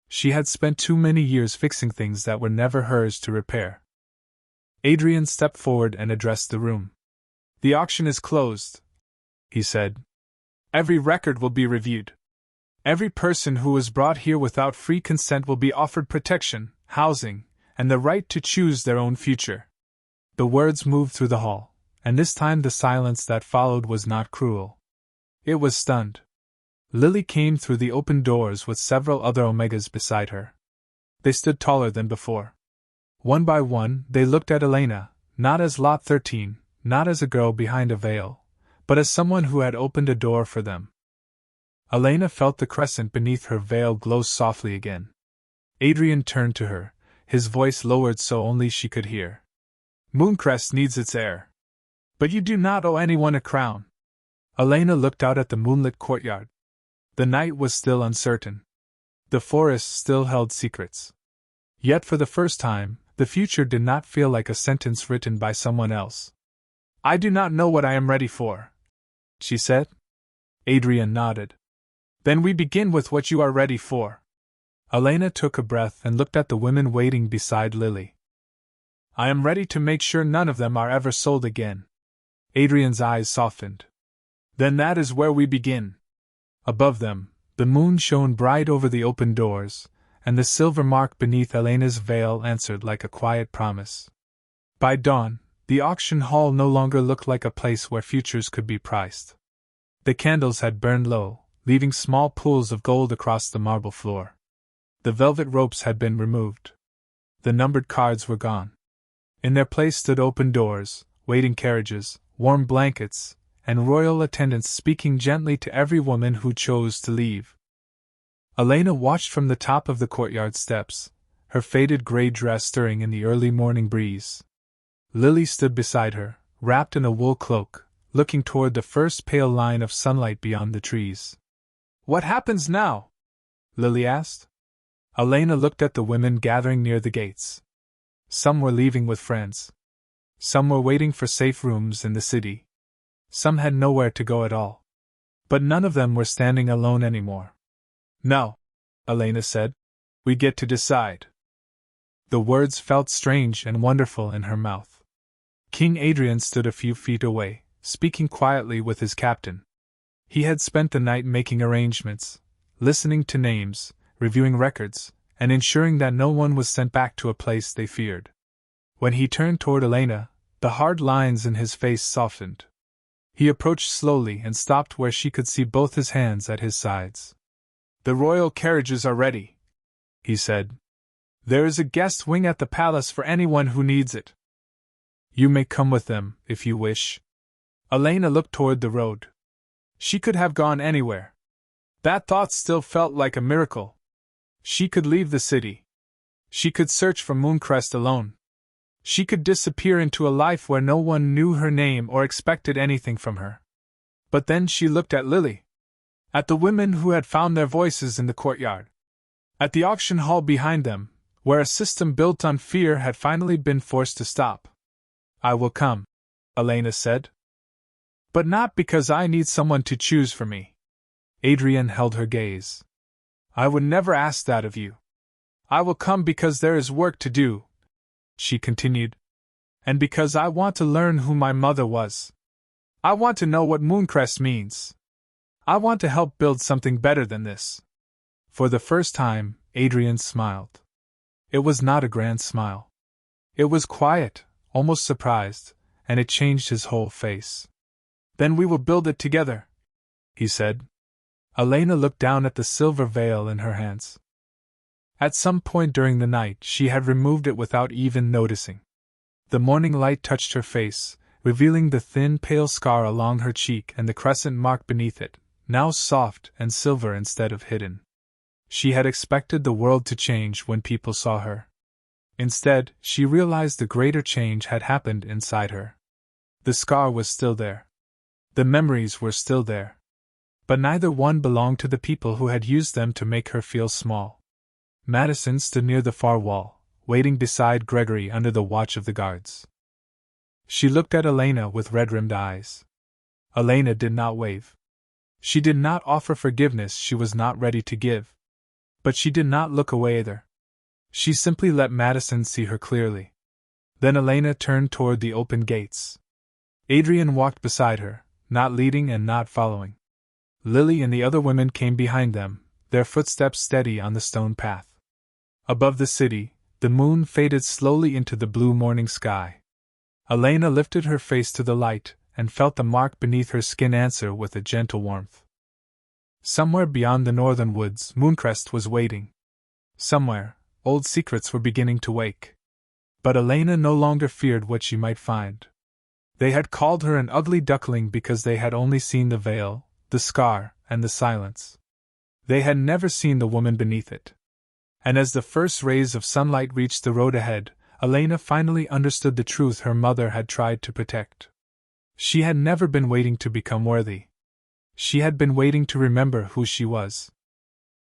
She had spent too many years fixing things that were never hers to repair. Adrian stepped forward and addressed the room. "The auction is closed," he said. "Every record will be reviewed. Every person who was brought here without free consent will be offered protection, housing, and the right to choose their own future." The words moved through the hall, and this time the silence that followed was not cruel. It was stunned. Lily came through the open doors with several other Omegas beside her. They stood taller than before. One by one, they looked at Elena, not as Lot 13, not as a girl behind a veil, but as someone who had opened a door for them. Elena felt the crescent beneath her veil glow softly again. Adrian turned to her, his voice lowered so only she could hear. Mooncrest needs its heir. But you do not owe anyone a crown. Elena looked out at the moonlit courtyard. The night was still uncertain. The forest still held secrets. Yet for the first time, the future did not feel like a sentence written by someone else. I do not know what I am ready for, she said. Adrian nodded. Then we begin with what you are ready for. Elena took a breath and looked at the women waiting beside Lily. I am ready to make sure none of them are ever sold again. Adrian's eyes softened. Then that is where we begin. Above them, the moon shone bright over the open doors, and the silver mark beneath Elena's veil answered like a quiet promise. By dawn, the auction hall no longer looked like a place where futures could be priced. The candles had burned low, leaving small pools of gold across the marble floor. The velvet ropes had been removed. The numbered cards were gone. In their place stood open doors, waiting carriages, warm blankets, and royal attendants speaking gently to every woman who chose to leave. Elena watched from the top of the courtyard steps, her faded gray dress stirring in the early morning breeze. Lily stood beside her, wrapped in a wool cloak, looking toward the first pale line of sunlight beyond the trees. What happens now? Lily asked. Elena looked at the women gathering near the gates. Some were leaving with friends. Some were waiting for safe rooms in the city. Some had nowhere to go at all. But none of them were standing alone anymore. No, Elena said. We get to decide. The words felt strange and wonderful in her mouth. King Adrian stood a few feet away, speaking quietly with his captain. He had spent the night making arrangements, listening to names, reviewing records, and ensuring that no one was sent back to a place they feared. When he turned toward Elena, the hard lines in his face softened. He approached slowly and stopped where she could see both his hands at his sides. The royal carriages are ready, he said. There is a guest wing at the palace for anyone who needs it. You may come with them, if you wish. Elena looked toward the road. She could have gone anywhere. That thought still felt like a miracle. She could leave the city. She could search for Mooncrest alone. She could disappear into a life where no one knew her name or expected anything from her. But then she looked at Lily. At the women who had found their voices in the courtyard. At the auction hall behind them, where a system built on fear had finally been forced to stop. I will come, Elena said. But not because I need someone to choose for me. Adrian held her gaze. I would never ask that of you. I will come because there is work to do, she continued. And because I want to learn who my mother was. I want to know what Mooncrest means. I want to help build something better than this. For the first time, Adrian smiled. It was not a grand smile. It was quiet, almost surprised, and it changed his whole face. Then we will build it together, he said. Elena looked down at the silver veil in her hands. At some point during the night she had removed it without even noticing. The morning light touched her face, revealing the thin pale scar along her cheek and the crescent mark beneath it, now soft and silver instead of hidden. She had expected the world to change when people saw her. Instead, she realized the greater change had happened inside her. The scar was still there. The memories were still there. But neither one belonged to the people who had used them to make her feel small. Madison stood near the far wall, waiting beside Gregory under the watch of the guards. She looked at Elena with red-rimmed eyes. Elena did not wave. She did not offer forgiveness she was not ready to give. But she did not look away either. She simply let Madison see her clearly. Then Elena turned toward the open gates. Adrian walked beside her, not leading and not following. Lily and the other women came behind them, their footsteps steady on the stone path. Above the city, the moon faded slowly into the blue morning sky. Elena lifted her face to the light, and felt the mark beneath her skin answer with a gentle warmth. Somewhere beyond the northern woods, Mooncrest was waiting. Somewhere, old secrets were beginning to wake. But Elena no longer feared what she might find. They had called her an ugly duckling because they had only seen the veil, the scar, and the silence. They had never seen the woman beneath it. And as the first rays of sunlight reached the road ahead, Elena finally understood the truth her mother had tried to protect. She had never been waiting to become worthy. She had been waiting to remember who she was.